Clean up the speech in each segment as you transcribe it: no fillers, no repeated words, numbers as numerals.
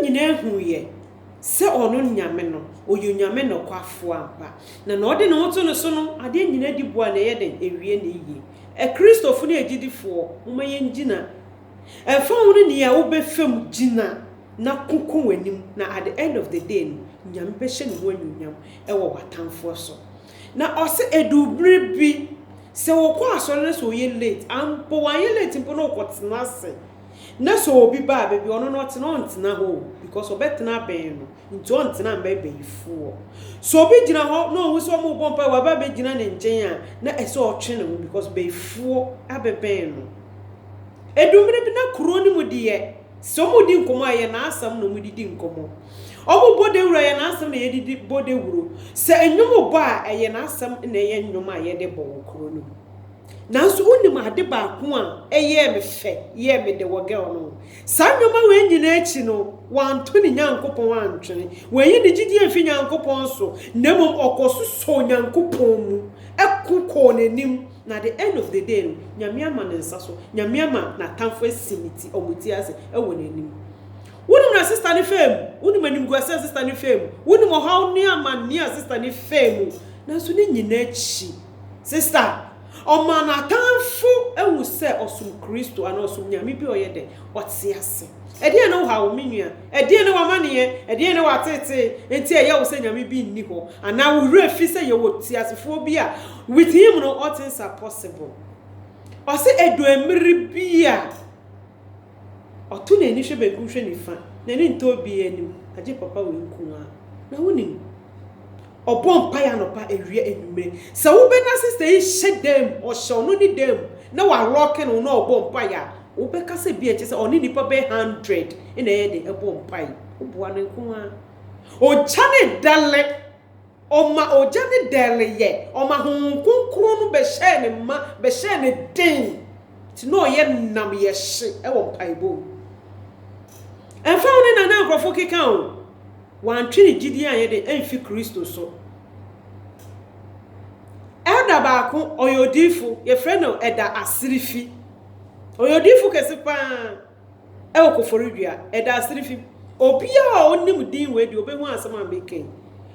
nyina hu ye se ono nyame no oyo nyame no kwafo ampa na odi ne hoto no so no ade nyina di boa na ye den ewie na yi e Christopher na egidifo moma ye ngina e fa woni ne ya wo be fam gina na kokon wanim na at the end of the day nyame be hye ne ho anyunyam e wo watamfo so na ose edubri bi se wo kwa asore na so ye late ampo wan ye late mpo no kwotena se na so obi ba baby ono no tena ontena ho because obetena ben no nti ontena mba beyifuo so obi gina ho no hu so mo bompa wa ba be gina ne nchen a na ese otwe ne ho because beyifuo abeben no edumre bi na kuro ni mu de so mu di nkomo aye na asam no mu di nkomo obo bode wuro aye na asam na ye di bode wuro se enwom bo a aye na asam na ye nwom aye de bo kuro no nanso unim ade ba ko a eye me fe ye me de woge ono sa nwoma we nyina echi no wanto ni nyankopon antwene we yi ni gidi efi nyankopon so nemom okoso so nyankopon mu ekuko nanim na the end of the day nyame ama ne nsa so nyame ama na tamfo simiti omuti ase ewo nanim wonu na sister ni fame wonu manim go sister ni fame wonu mo haw ni ama ni sister ni fame nanso ni nyina echi sister o man atanfo ewu se osum Kristo ana osum nyame bi oyede ote ase ede na wo ha wo menua ede na wa mane ede na wa tete enti ye wo se nyame bi nni ho ana wo refi se ye wo te asefo bi a with him no all things are possible o se edo emiri bi a otu na eni hwe be ku hwe nifa na ni nto bi anim age papa we nku a na wonim obon pa ya no pa ewie enumre se wo be na sister yi shedem o show no ni dem na wa rock no na obon pa ya wo be ka se bi eche se oni nipa be 100 ina ye de ebon pa yi oboa ne nko a o chane dale o ma o jane dale ye o ma hunkunkuru no be share ne ma be share ne den ti no ye nam ye hye e wo pa ibo enfa woni na na akrofo keka o wan twini gidi an ye de enfi Kristo so elda ba ko oyodifu ye friend no eda asirifi oyodifu kese pa e okoforidua eda asirifi obi a onim din we de obehu asem ameken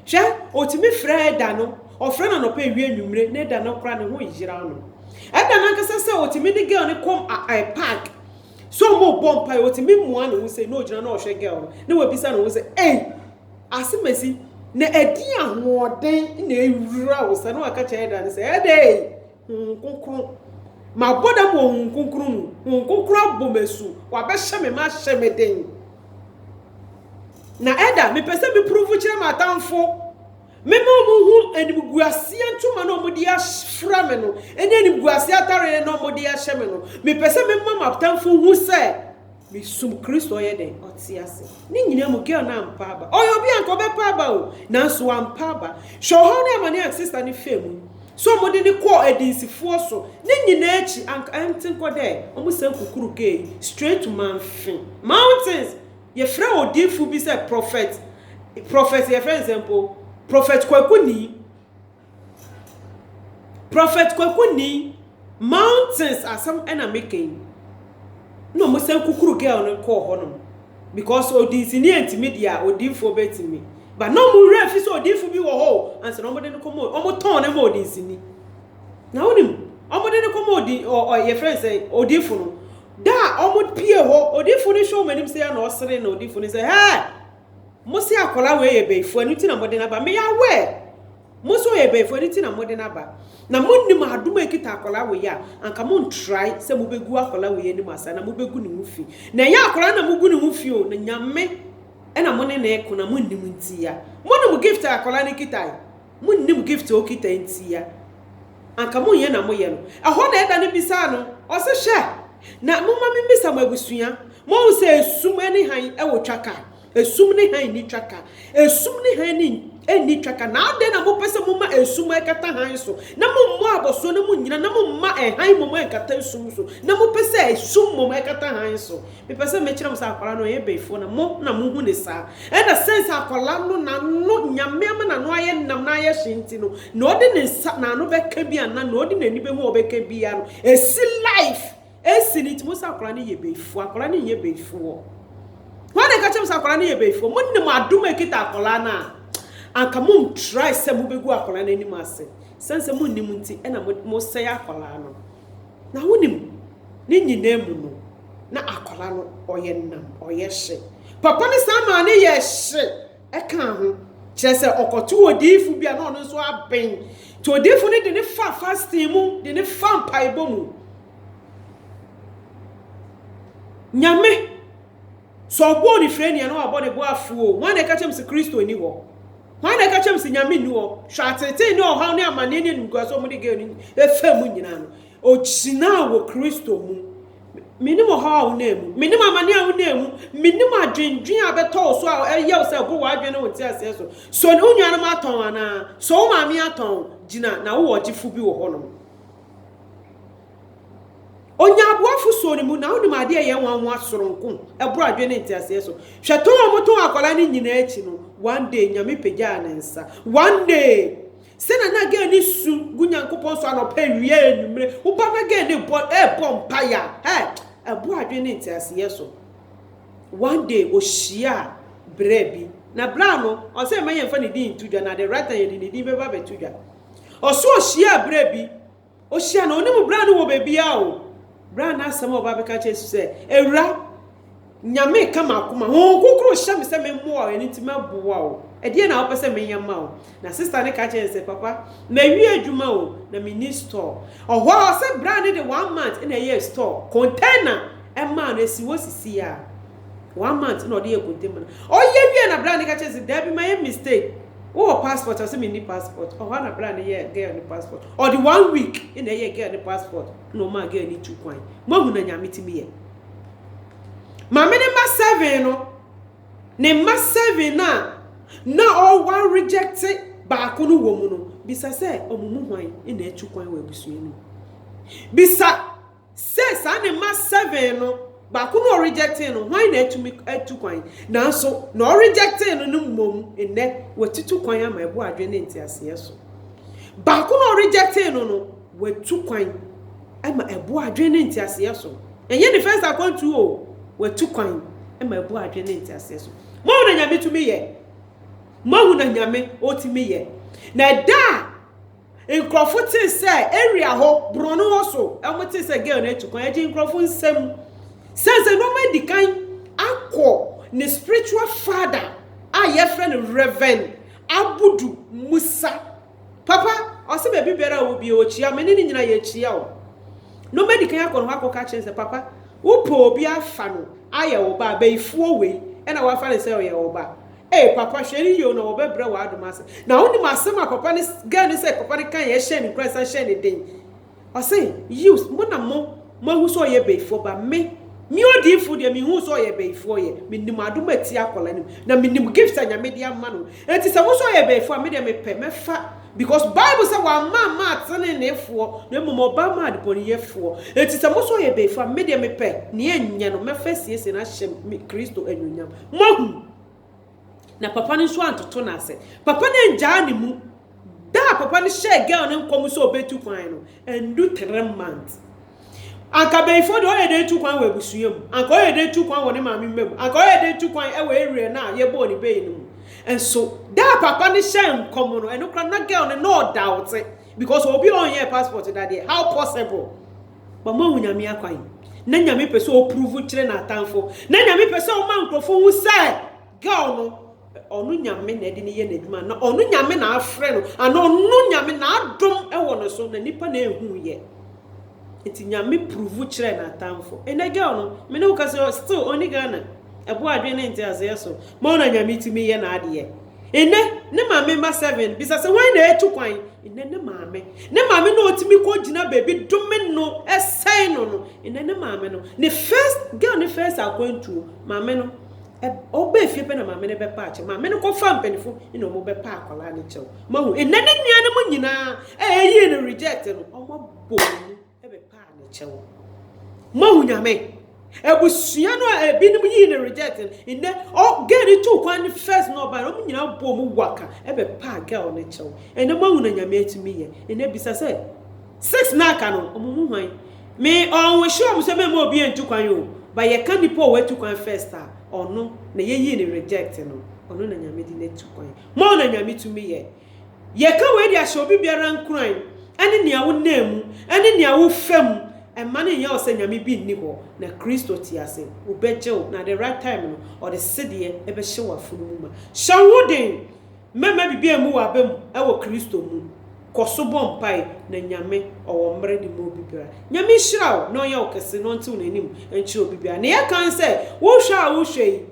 hwe otimi freda no o freda no pa ewie nwumre na eda no kra ne ho yira no eda na nkasa se otimi ni girl ne kom a park so mo bompa otimi mua ne ho se no gyina na o hwe girl ne wabisa no ho se asimesi na edi ahoden na ewura wo se na waka cheda ne se ede konkron ma boda mo konkron abomesu wa be hye me ma hye me den na eda me pese me prove kire ma tamfo me ma mo hu animguase antuma na omodi afra me no eni animguase atare na omodi ahye me no me pese me ma tamfo hu se mi sum Kristo ye den otiase ni nyina mu girl na mpaba oyo bi anko be paba o na so ampaba show how na mani sister ni femu so mo de ni ko edinsifo so ni nyina echi anka antin ko de omo san kukuru ke straight to mountains ye fra odifu bi say prophet ye for example prophet kwakuni mountains asam ena making no mo say kukuru girl no ko ho no because odinsi ni antimedia odinfo betimi but no mo refi so odinfo bi wo ho anse no mo de no komo omo ton na mo odinsi ni na onim omo de no komo odin or your friend say odinfo no da omo pie ho odinfo ni show manim say na osere na odinfo ni say hey mo say akola we ye beifo anu ti na mo de na ba me ya we mo so ye beifo anu ti na mo de na ba na monnim aduma ekita akola we ya anka mon try se mo begu akola we ni masa na mo begu ni mufi na ya akola na mo gu ni mufi o na nyame e na mo ne na eko na monnim ntia monnim gift akola ni kita monnim gift o kita ntia anka mon ye na mo ye no eho na eda ne bisa no o se hye na mo ma me bisa mo abusua mo se esum eni han e wo twaka esum ni han ni twaka esum ni han ni eni twaka na ade na mo pese mo ma esum ekata han so na mo aboso na mo nyina na mo ma han mo ekata esum so na mo pese esum mo ekata han so me pese me kire mo sa akwala no ye beifo na mo hu ne sa e na sense akwala no na no nyame ama na no aye nam na aye hwenti no na ode ne sa na no beka bi ana na ode na ni be hu obeka bi ya no esi life esi ni ti mo sa akwala ne ye beifo akwala ne ye beifo Why they catch him sakolani ebefo? Money ma do make it akolana. And come on, try some begu akolana any masse. Sense a moon nimunti and a most say akolano. Now unim nini name na akolano or yenam or yes. Papa ni sama ni yes. I can't. Chese okotu odifu bia na ono so aben. To odifu ni de ne fa fasting mu, de ne fa mpaibo mu. Nyame so obo ni freni ya na obo ne bo afuo. Wan na catch him se Kristo ni wo. Wan na catch him se nyame ni wo. Hwatete ni ohaw ni amane ni nguaso mu de ge ni efam nyina no. Ochina wo Kristo mu. Minimo haw na mu. Minimo amane a wo na mu. Minimo adwendwen abeto so a eyew se bo wa adwen na wo ti ase so. So ni onua na maton ana. So ma mi aton gina na wo ogifu bi wo hono. Onya aboafu so ni mu na woni ma de ye wanwa soronko ebro adwe ne ntiase so hweto omoto akola ni nyina echi no one day nyame pegya na nsa one day sena na ga ni su gunyankopon so anopa wie enumre wo ba na ga ni bompaya ebro adwe ne ntiase so one day ohia brebi na bra no o se ma yemfa ne din tudwa na the right time ye din be ba betudwa o so ohia brebi ohia na oni mu bra no wo bebia o Brand na some of Babaka Chase say, Era Nyame come out, come on, who sham say me more and intimate wow. A dear now person me yamau. Na sister ne catch and say, Papa, may we a jumao, na mini store. Or what I said branded the 1 month in a year store. Container, and man, as was see ya. 1 month, no dear container. Oh, yeah, and a brand catches it, there be my mistake. Oh, passport, I say me passport. Or one a brand a year, get the passport. Or the 1 week in a year, get the passport. No man get any 2 coin. Mahuna nyamiti me. Mamma ma 7 no. Ne ma 7 na. Na all one rejected back on a woman. No. Bisa say, o mumu wine in a 2 coin we busuenu. Bisa says, I ma 7 no. Bakuno rejecting no why na to me 2 kwan na so no rejecting no mom enne wati 2 kwan ama ebo adwene ntiase so bakuno rejecting no we 2 kwan ama ebo adwene ntiase so enye the first account to o we 2 kwan ama ebo adwene ntiase so mo na nyame to me ye mo na nyame o ti me ye na da enkrofo tin say area ho brono ho so e mo tin say girl na 2 kwan e enkrofo nsem says no man the kind akọ ne spiritual father your friend Reverend Abudu Musa papa o se baby bera wo bi o chia me ni nyina ye chia o no man the kind akọ no akọ catch say papa wo po obi afa no aye wo ba baifuo we e na wa fa ne say o ye wo ba papa hweri yo no wo be bra wa adoma se na woni masema papa ne ga ne say papa ne kan ye share ni Christ share ni den o say use mo na mo hu so ye baifuo ba me mi odi fu de mi hu so ye beifo ye mi nim adoma ti akola nim na mi nim gifts anya me dia ma no enti se wo so ye beifo me de me pe me fa because Bible say wa ma atene ne efo na mo ba ma de poni ye fo enti se wo so ye beifo me de me pe ne enya no me fa siese na hye Kristo anyunyam mahu na papa ne so antoto na ase papa ne nja ne mu da papa ne share girl ne nkom so obetu kwan no endu 3 months anka beifo do ye dey 2 kwan we busuem anka ye dey 2 kwan woni maami mem anka ye dey 2 kwan e we ere na ye bo ni be ni and so that papa ni share nkom no eno kra na girl no doubt because obi on your passport that day how possible but mo hunyame akwan na nyame pese o prove kire na atanfo na nyame pese o man krofo hu say girl no onu nyame na de ni ye na adwuma na onu nyame na afre no ana onu nyame na adom e wo no so na nipa na ehu ye iti nyame prove kire na atamfo ene girl no me no ka say still only Ghana ebo adwene nti ase so mo na nyame timi ye na ade ene ne maame ma 7 bisa se wan na etu kwan ene ne maame no otimi ko gina baby dome no esai no ene ne maame no ne first girl ne first akwantu maame no obe fie pe na maame ne be pa ache maame no ko fa mpanifo ina mo be pa akola ne chew mahu ene ne nua ne mo nyina yi ne reject no omo bo chewo mahu nyame ebusua no ebinim yi ne rejecting in the o get it to kwan first no ba no nyina bo mu waka ebe pa girl ne chewo ene mahu na nyame atimi ye ene bisa say 6 na aka no omumu hwan me on we show am say me mo bi entu kwan yo ba ye kan nipo we tu kwan first ono na yeyi ne reject no ono na nyame di netu kwan mo na nyame tumi ye ka we di ahye obi biara nkran ene ne awo namu ene ne awo fam emane ye o se nyame bi ni ho na Kristo ti ase obejew na the right time no or the sidie ebe hye wafunu mu ma shawuden mema bibia mu wa bam ewo Kristo mu koso bompai na nyame owo mre di mo bibia nyame hyiraw no ye okese no nti unanim enchi obibia na ye kan se wo hwe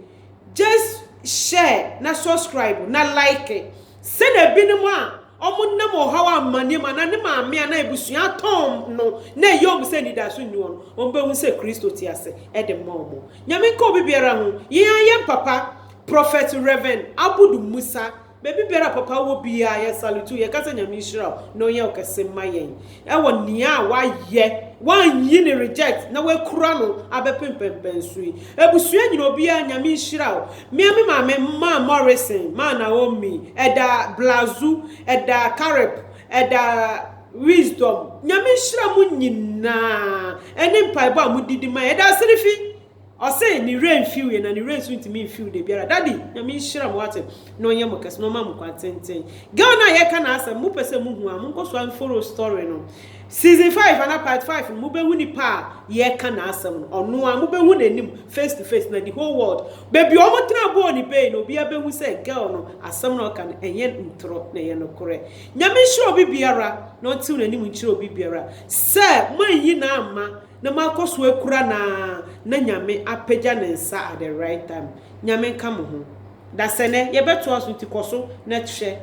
just share na subscribe na like se na binim a omunnam ohawa amane ma na ne maame na ebusua tom no na yom se ni da so nyu on ombehu se Kristo ti ase e de momo nyame ka obibiara ho ye papa prophet Reverend Abudu Musa baby biara papa wo bia ye salutu ye kasa nyame hira no ye okese mayen e wo nia wa ye wan yi ne reject na we kura no abepempempen sui ebusua nyina obia nyame hira miame maame ma Morrison ma Naomi eda Blazu eda Carep eda Wisdom nyame hira mu nyina eni mpaibo amudidi ma eda serifi o say ni rain feel ye na ni rain swint me feel de biara daddy nyame hira mo ate no ye mo kese no ma mo kwantenten girl na ye ka na asa mo pese mo hu am nko so an follow story no season 5 and part 5 mo be hu ni pa ye ka na asam no ono a mo be hu nanim face to face na the whole world baby o mo tena bo ni be no bia be hu say girl no asam no ka enye ntro na ye no kore nyame hira obi biara no nti nanim hira obi biara say man yi na ama na makoso ekura na nyame apagya ne nsa at the right time nyame nka mo ho da sene ye beto aso ti koso na hwe